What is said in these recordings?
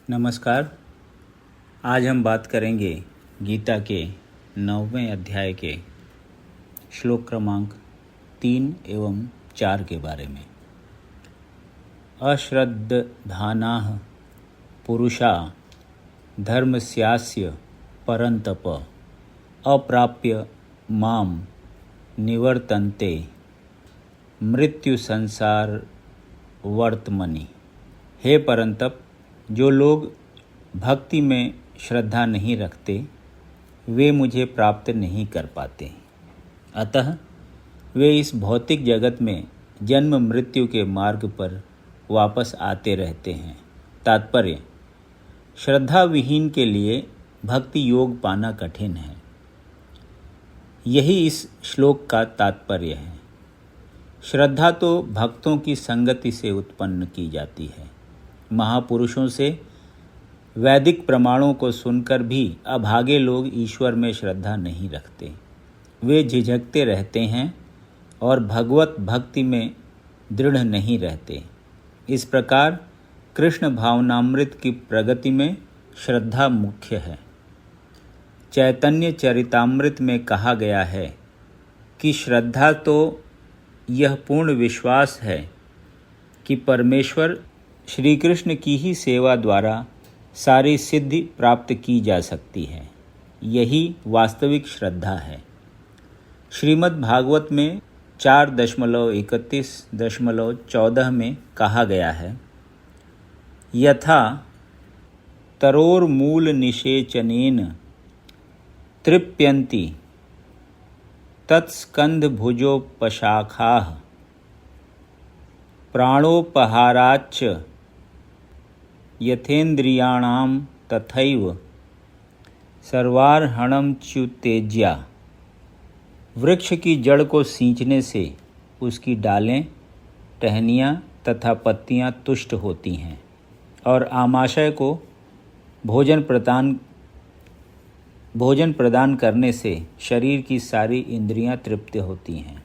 नमस्कार। आज हम बात करेंगे गीता के 9वें अध्याय के श्लोक क्रमांक 3 एवं 4 के बारे में। अश्रद्धानाः पुरुषा धर्मस्यास्य परन्तप अप्राप्य माम निवर्तन्ते मृत्यु संसार वर्तमनि। हे परंतप, जो लोग भक्ति में श्रद्धा नहीं रखते वे मुझे प्राप्त नहीं कर पाते, अतः वे इस भौतिक जगत में जन्म मृत्यु के मार्ग पर वापस आते रहते हैं। तात्पर्य: श्रद्धा विहीन के लिए भक्ति योग पाना कठिन है। यही इस श्लोक का तात्पर्य है। श्रद्धा तो भक्तों की संगति से उत्पन्न की जाती है। महापुरुषों से वैदिक प्रमाणों को सुनकर भी अभागे लोग ईश्वर में श्रद्धा नहीं रखते। वे झिझकते रहते हैं और भगवत भक्ति में दृढ़ नहीं रहते। इस प्रकार कृष्ण भावनामृत की प्रगति में श्रद्धा मुख्य है। चैतन्य चरितामृत में कहा गया है कि श्रद्धा तो यह पूर्ण विश्वास है कि परमेश्वर श्री कृष्ण की ही सेवा द्वारा सारी सिद्धि प्राप्त की जा सकती है। यही वास्तविक श्रद्धा है। श्रीमद् भागवत में 4.31.14 में कहा गया है, यथा तरोर्मूल निषेचनेन तृप्यन्ति तत्स्कन्धभुजोपशाखाः प्राणोपहाराच्च यथेन्द्रियाणां तथैव सर्वार्हणं च्युतेज्या। वृक्ष की जड़ को सींचने से उसकी डालें, टहनियाँ तथा पत्तियाँ तुष्ट होती हैं और आमाशय को भोजन प्रदान करने से शरीर की सारी इंद्रियां तृप्त होती हैं।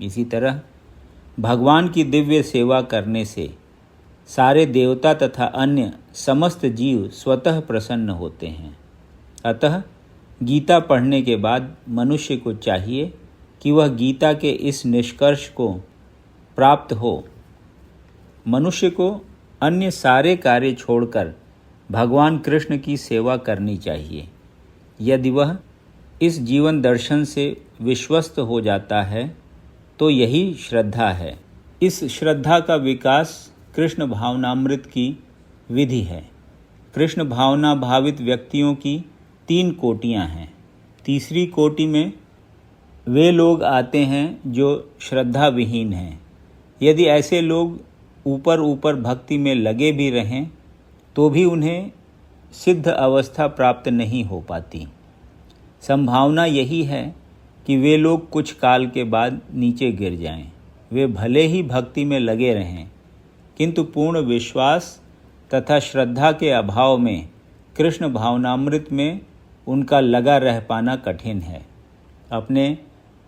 इसी तरह भगवान की दिव्य सेवा करने से सारे देवता तथा अन्य समस्त जीव स्वतः प्रसन्न होते हैं। अतः गीता पढ़ने के बाद मनुष्य को चाहिए कि वह गीता के इस निष्कर्ष को प्राप्त हो। मनुष्य को अन्य सारे कार्य छोड़कर भगवान कृष्ण की सेवा करनी चाहिए। यदि वह इस जीवन दर्शन से विश्वस्त हो जाता है तो यही श्रद्धा है। इस श्रद्धा का विकास कृष्ण भावनामृत की विधि है। कृष्ण भावना भावित व्यक्तियों की 3 कोटियां हैं। तीसरी कोटि में वे लोग आते हैं जो श्रद्धा विहीन हैं। यदि ऐसे लोग ऊपर भक्ति में लगे भी रहें तो भी उन्हें सिद्ध अवस्था प्राप्त नहीं हो पाती। संभावना यही है कि वे लोग कुछ काल के बाद नीचे गिर जाएं। वे भले ही भक्ति में लगे रहें, किंतु पूर्ण विश्वास तथा श्रद्धा के अभाव में कृष्ण भावनामृत में उनका लगा रह पाना कठिन है। अपने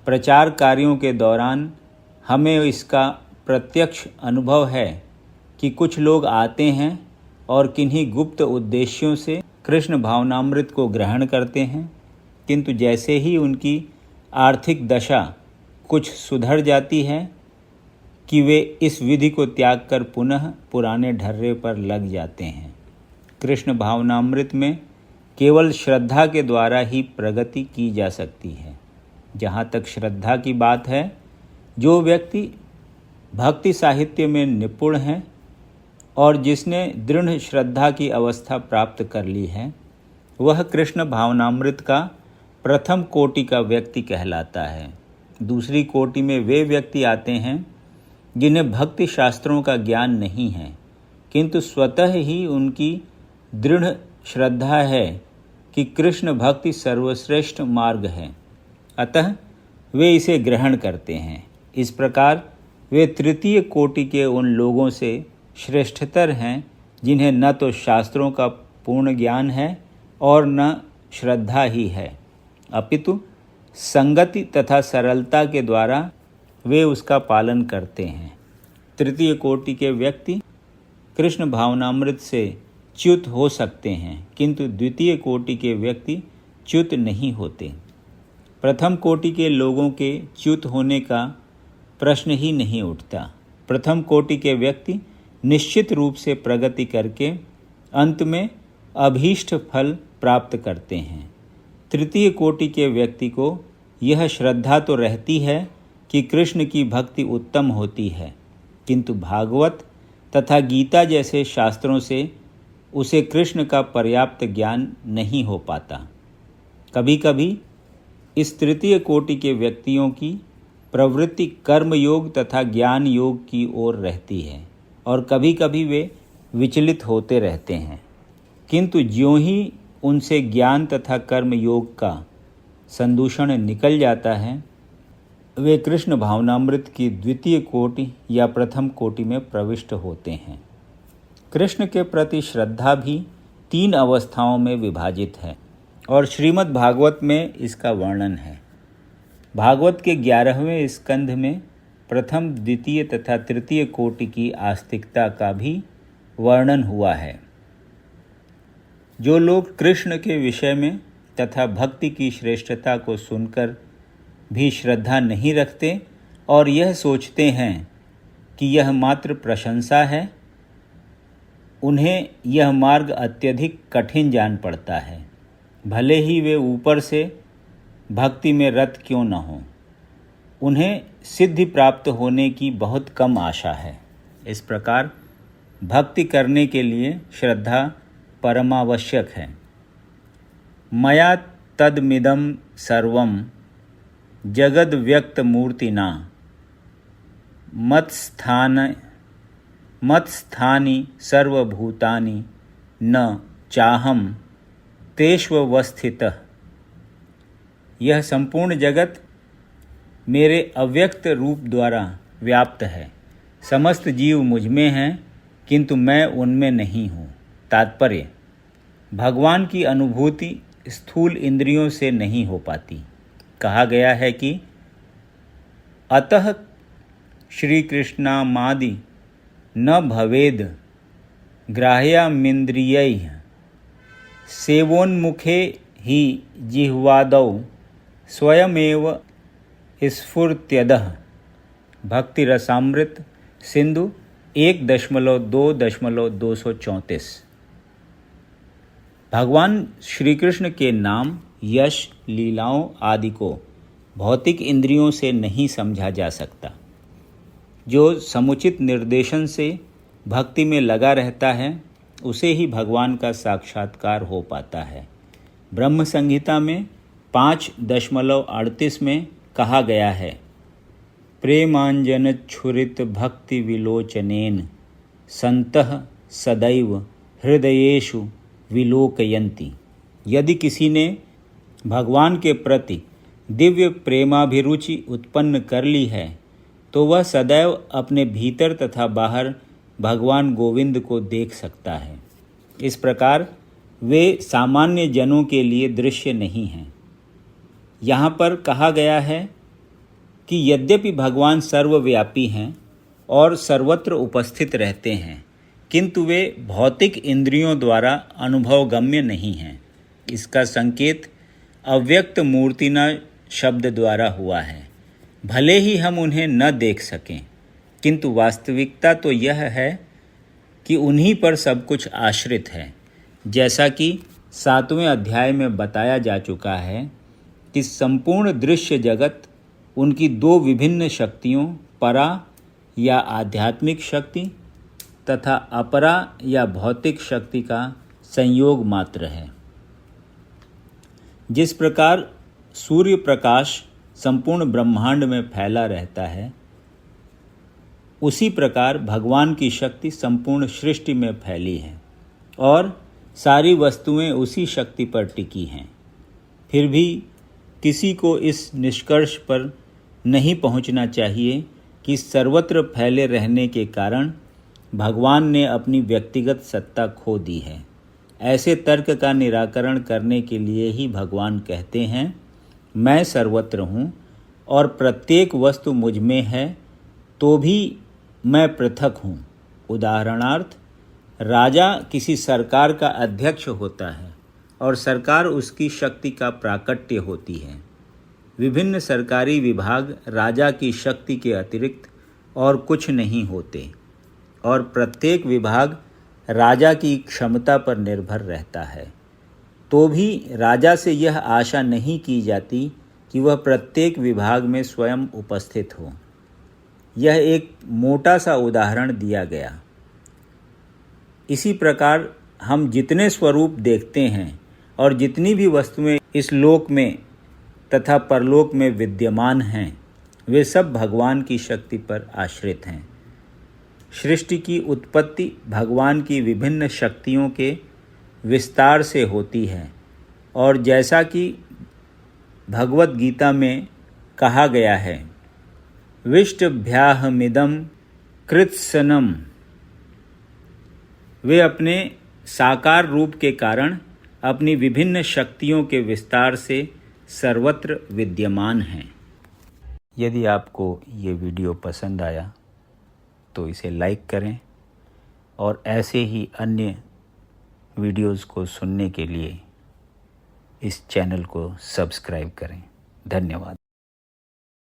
प्रचार कार्यों के दौरान हमें इसका प्रत्यक्ष अनुभव है कि कुछ लोग आते हैं और किन्हीं गुप्त उद्देश्यों से कृष्ण भावनामृत को ग्रहण करते हैं, किंतु जैसे ही उनकी आर्थिक दशा कुछ सुधर जाती है कि वे इस विधि को त्याग कर पुनः पुराने ढर्रे पर लग जाते हैं। कृष्ण भावनामृत में केवल श्रद्धा के द्वारा ही प्रगति की जा सकती है। जहाँ तक श्रद्धा की बात है, जो व्यक्ति भक्ति साहित्य में निपुण है और जिसने दृढ़ श्रद्धा की अवस्था प्राप्त कर ली है, वह कृष्ण भावनामृत का प्रथम कोटि का व्यक्ति कहलाता है। दूसरी कोटि में वे व्यक्ति आते हैं जिन्हें भक्ति शास्त्रों का ज्ञान नहीं है, किंतु स्वतः ही उनकी दृढ़ श्रद्धा है कि कृष्ण भक्ति सर्वश्रेष्ठ मार्ग है, अतः वे इसे ग्रहण करते हैं। इस प्रकार वे तृतीय कोटि के उन लोगों से श्रेष्ठतर हैं जिन्हें न तो शास्त्रों का पूर्ण ज्ञान है और न श्रद्धा ही है, अपितु संगति तथा सरलता के द्वारा वे उसका पालन करते हैं। तृतीय कोटि के व्यक्ति कृष्ण भावनामृत से च्युत हो सकते हैं, किंतु द्वितीय कोटि के व्यक्ति च्युत नहीं होते। प्रथम कोटि के लोगों के च्युत होने का प्रश्न ही नहीं उठता। प्रथम कोटि के व्यक्ति निश्चित रूप से प्रगति करके अंत में अभीष्ट फल प्राप्त करते हैं। तृतीय कोटि के व्यक्ति को यह श्रद्धा तो रहती है कि कृष्ण की भक्ति उत्तम होती है, किंतु भागवत तथा गीता जैसे शास्त्रों से उसे कृष्ण का पर्याप्त ज्ञान नहीं हो पाता। कभी कभी इस तृतीय कोटि के व्यक्तियों की प्रवृत्ति कर्म योग तथा ज्ञान योग की ओर रहती है और कभी कभी वे विचलित होते रहते हैं, किंतु ज्यों ही उनसे ज्ञान तथा कर्म योग का संदूषण निकल जाता है, वे कृष्ण भावनामृत की द्वितीय कोटि या प्रथम कोटि में प्रविष्ट होते हैं। कृष्ण के प्रति श्रद्धा भी 3 अवस्थाओं में विभाजित है और श्रीमद् भागवत में इसका वर्णन है। भागवत के 11वें स्कंध में प्रथम, द्वितीय तथा तृतीय कोटि की आस्तिकता का भी वर्णन हुआ है। जो लोग कृष्ण के विषय में तथा भक्ति की श्रेष्ठता को सुनकर भी श्रद्धा नहीं रखते और यह सोचते हैं कि यह मात्र प्रशंसा है, उन्हें यह मार्ग अत्यधिक कठिन जान पड़ता है, भले ही वे ऊपर से भक्ति में रत क्यों न हों। उन्हें सिद्धि प्राप्त होने की बहुत कम आशा है। इस प्रकार भक्ति करने के लिए श्रद्धा परमावश्यक है। मया तदमिदं सर्वं जगद व्यक्त मूर्तिना मत्स्थानि सर्वभूतानि न चाहम तेष्वस्थितः। यह संपूर्ण जगत मेरे अव्यक्त रूप द्वारा व्याप्त है। समस्त जीव मुझ में हैं, किंतु मैं उनमें नहीं हूँ। तात्पर्य: भगवान की अनुभूति स्थूल इंद्रियों से नहीं हो पाती। कहा गया है कि अतः श्री कृष्णामादि न भवेद ग्राह्यामिन्द्रियैः सेवोन्मुखे ही जिह्वादौ स्वयमेव स्फुर्त्यदः। भक्ति रसामृत सिंधु 1.2.234। भगवान श्री कृष्ण के नाम, यश, लीलाओं आदि को भौतिक इंद्रियों से नहीं समझा जा सकता। जो समुचित निर्देशन से भक्ति में लगा रहता है, उसे ही भगवान का साक्षात्कार हो पाता है। ब्रह्म संहिता में 5.38 में कहा गया है, प्रेमांजनच्छुरित भक्ति विलोचनेन संतः सदैव हृदयेषु विलोकयन्ति। यदि किसी ने भगवान के प्रति दिव्य प्रेमाभिरुचि उत्पन्न कर ली है, तो वह सदैव अपने भीतर तथा बाहर भगवान गोविंद को देख सकता है। इस प्रकार वे सामान्य जनों के लिए दृश्य नहीं हैं। यहाँ पर कहा गया है कि यद्यपि भगवान सर्वव्यापी हैं और सर्वत्र उपस्थित रहते हैं, किंतु वे भौतिक इंद्रियों द्वारा अनुभवगम्य नहीं हैं। इसका संकेत अव्यक्त मूर्तिना शब्द द्वारा हुआ है। भले ही हम उन्हें न देख सकें, किंतु वास्तविकता तो यह है कि उन्हीं पर सब कुछ आश्रित है। जैसा कि 7वें अध्याय में बताया जा चुका है कि संपूर्ण दृश्य जगत उनकी 2 विभिन्न शक्तियों, परा या आध्यात्मिक शक्ति तथा अपरा या भौतिक शक्ति का संयोग मात्र है। जिस प्रकार सूर्य प्रकाश संपूर्ण ब्रह्मांड में फैला रहता है, उसी प्रकार भगवान की शक्ति संपूर्ण सृष्टि में फैली है और सारी वस्तुएं उसी शक्ति पर टिकी हैं। फिर भी किसी को इस निष्कर्ष पर नहीं पहुंचना चाहिए कि सर्वत्र फैले रहने के कारण भगवान ने अपनी व्यक्तिगत सत्ता खो दी है। ऐसे तर्क का निराकरण करने के लिए ही भगवान कहते हैं, मैं सर्वत्र हूँ और प्रत्येक वस्तु मुझ में है, तो भी मैं पृथक हूँ। उदाहरणार्थ, राजा किसी सरकार का अध्यक्ष होता है और सरकार उसकी शक्ति का प्राकट्य होती है। विभिन्न सरकारी विभाग राजा की शक्ति के अतिरिक्त और कुछ नहीं होते और प्रत्येक विभाग राजा की क्षमता पर निर्भर रहता है। तो भी राजा से यह आशा नहीं की जाती कि वह प्रत्येक विभाग में स्वयं उपस्थित हो। यह एक मोटा सा उदाहरण दिया गया। इसी प्रकार हम जितने स्वरूप देखते हैं और जितनी भी वस्तुएं इस लोक में तथा परलोक में विद्यमान हैं, वे सब भगवान की शक्ति पर आश्रित हैं। सृष्टि की उत्पत्ति भगवान की विभिन्न शक्तियों के विस्तार से होती है और जैसा कि भगवत गीता में कहा गया है, विष्टभ्याहमिदं कृत्सनम, वे अपने साकार रूप के कारण अपनी विभिन्न शक्तियों के विस्तार से सर्वत्र विद्यमान हैं। यदि आपको ये वीडियो पसंद आया तो इसे लाइक करें और ऐसे ही अन्य वीडियोज़ को सुनने के लिए इस चैनल को सब्सक्राइब करें। धन्यवाद।